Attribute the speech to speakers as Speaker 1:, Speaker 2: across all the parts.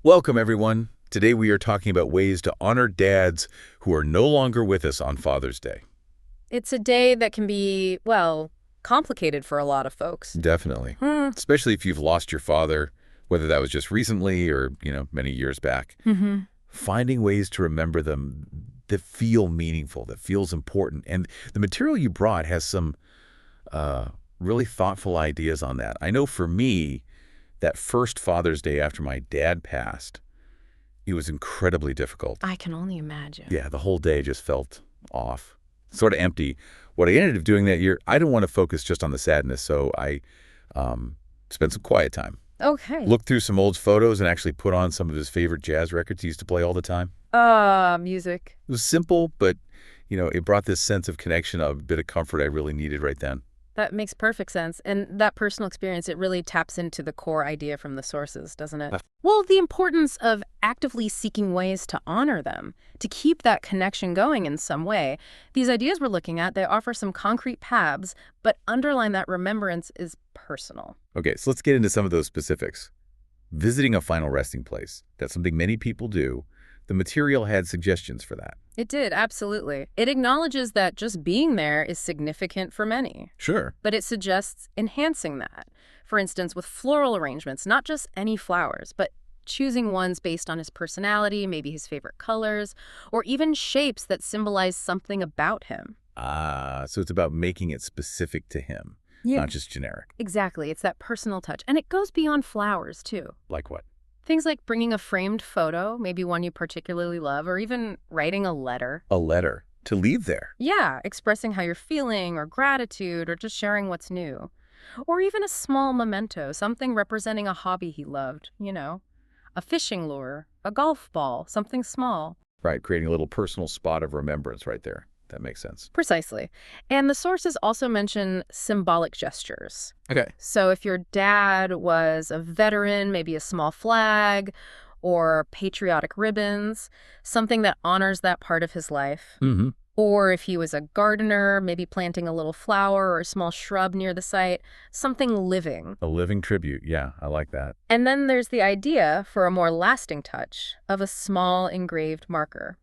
Speaker 1: Welcome, everyone. Today we are talking about ways to honor dads who are no longer with us on Father's Day.
Speaker 2: It's a day that can be, well, complicated for a lot of folks.
Speaker 1: Definitely. Especially if you've lost your father, whether that was just recently or, many years back. Finding ways to remember them that feel meaningful, that feels important. And the material you brought has some really thoughtful ideas on that. I know for me, that first Father's Day after my dad passed, it was incredibly difficult.
Speaker 2: I can only imagine.
Speaker 1: Yeah, the whole day just felt off, sort of empty. What I ended up doing that year, I didn't want to focus just on the sadness, so I spent some quiet time.
Speaker 2: Okay.
Speaker 1: Looked through some old photos and actually put on some of his favorite jazz records he used to play all the time.
Speaker 2: Music.
Speaker 1: It was simple, but, it brought this sense of connection, a bit of comfort I really needed right then.
Speaker 2: That makes perfect sense. And that personal experience, it really taps into the core idea from the sources, doesn't it? Well, the importance of actively seeking ways to honor them, to keep that connection going in some way. These ideas we're looking at, they offer some concrete paths, but underline that remembrance is personal.
Speaker 1: Okay, so let's get into some of those specifics. Visiting a final resting place. That's something many people do. The material had suggestions for that.
Speaker 2: It did, absolutely. It acknowledges that just being there is significant for many.
Speaker 1: Sure.
Speaker 2: But it suggests enhancing that. For instance, with floral arrangements, not just any flowers, but choosing ones based on his personality, maybe his favorite colors, or even shapes that symbolize something about him.
Speaker 1: So it's about making it specific to him, not just generic.
Speaker 2: Exactly. It's that personal touch. And it goes beyond flowers, too.
Speaker 1: Like what?
Speaker 2: Things like bringing a framed photo, maybe one you particularly love, or even writing a letter.
Speaker 1: A letter to leave there.
Speaker 2: Yeah, expressing how you're feeling, or gratitude, or just sharing what's new. Or even a small memento, something representing a hobby he loved, a fishing lure, a golf ball, something small.
Speaker 1: Right, creating a little personal spot of remembrance right there. That makes sense.
Speaker 2: Precisely. And the sources also mention symbolic gestures.
Speaker 1: Okay.
Speaker 2: So if your dad was a veteran, maybe a small flag or patriotic ribbons, something that honors that part of his life.
Speaker 1: Mm-hmm.
Speaker 2: Or if he was a gardener, maybe planting a little flower or a small shrub near the site, something living.
Speaker 1: A living tribute. Yeah, I like that.
Speaker 2: And then there's the idea for a more lasting touch of a small engraved marker.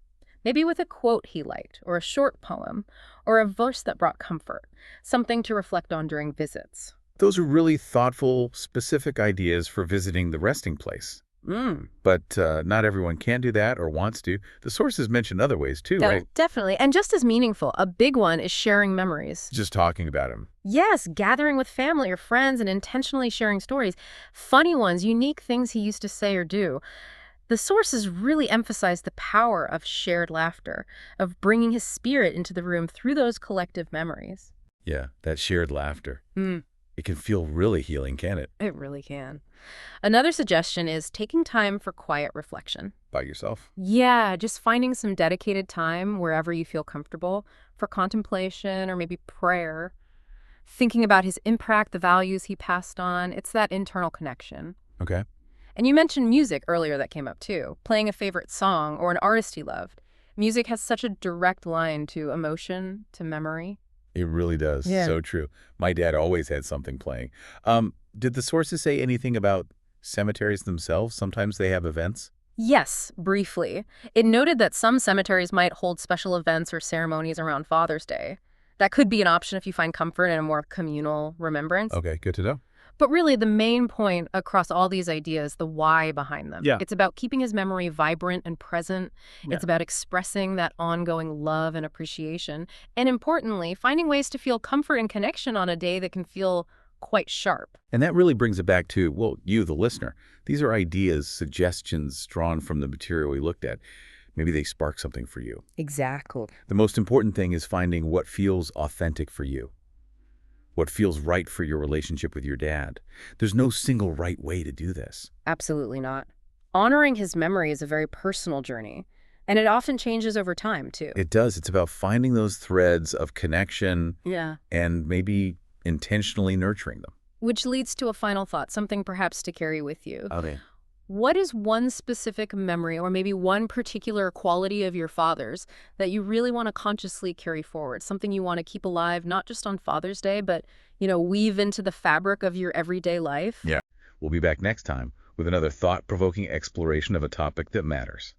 Speaker 2: Maybe with a quote he liked, or a short poem, or a verse that brought comfort, something to reflect on during visits.
Speaker 1: Those are really thoughtful, specific ideas for visiting the resting place. But not everyone can do that or wants to. The sources mention other ways too, right?
Speaker 2: Definitely. And just as meaningful, a big one is sharing memories.
Speaker 1: Just talking about them.
Speaker 2: Yes, gathering with family or friends and intentionally sharing stories. Funny ones, unique things he used to say or do. The sources really emphasize the power of shared laughter, of bringing his spirit into the room through those collective memories.
Speaker 1: Yeah, that shared laughter. It can feel really healing, can't it?
Speaker 2: It really can. Another suggestion is taking time for quiet reflection.
Speaker 1: By yourself?
Speaker 2: Yeah, just finding some dedicated time wherever you feel comfortable for contemplation or maybe prayer. Thinking about his impact, the values he passed on. It's that internal connection.
Speaker 1: Okay.
Speaker 2: And you mentioned music earlier that came up too, playing a favorite song or an artist he loved. Music has such a direct line to emotion, to memory.
Speaker 1: It really does.
Speaker 2: Yeah.
Speaker 1: So true. My dad always had something playing. Did the sources say anything about cemeteries themselves? Sometimes they have events?
Speaker 2: Yes, briefly. It noted that some cemeteries might hold special events or ceremonies around Father's Day. That could be an option if you find comfort in a more communal remembrance.
Speaker 1: Okay, good to know.
Speaker 2: But really, the main point across all these ideas, the why behind them.
Speaker 1: Yeah.
Speaker 2: It's about keeping his memory vibrant and present.
Speaker 1: Yeah.
Speaker 2: It's about expressing that ongoing love and appreciation. And importantly, finding ways to feel comfort and connection on a day that can feel quite sharp.
Speaker 1: And that really brings it back to, well, you, the listener. These are ideas, suggestions drawn from the material we looked at. Maybe they spark something for you.
Speaker 2: Exactly.
Speaker 1: The most important thing is finding what feels authentic for you. What feels right for your relationship with your dad. There's no single right way to do this.
Speaker 2: Absolutely not. Honoring his memory is a very personal journey, and it often changes over time, too.
Speaker 1: It does. It's about finding those threads of connection and maybe intentionally nurturing them.
Speaker 2: Which leads to a final thought, something perhaps to carry with you.
Speaker 1: Okay.
Speaker 2: What is one specific memory or maybe one particular quality of your father's that you really want to consciously carry forward? Something you want to keep alive, not just on Father's Day, but, weave into the fabric of your everyday life?
Speaker 1: Yeah. We'll be back next time with another thought-provoking exploration of a topic that matters.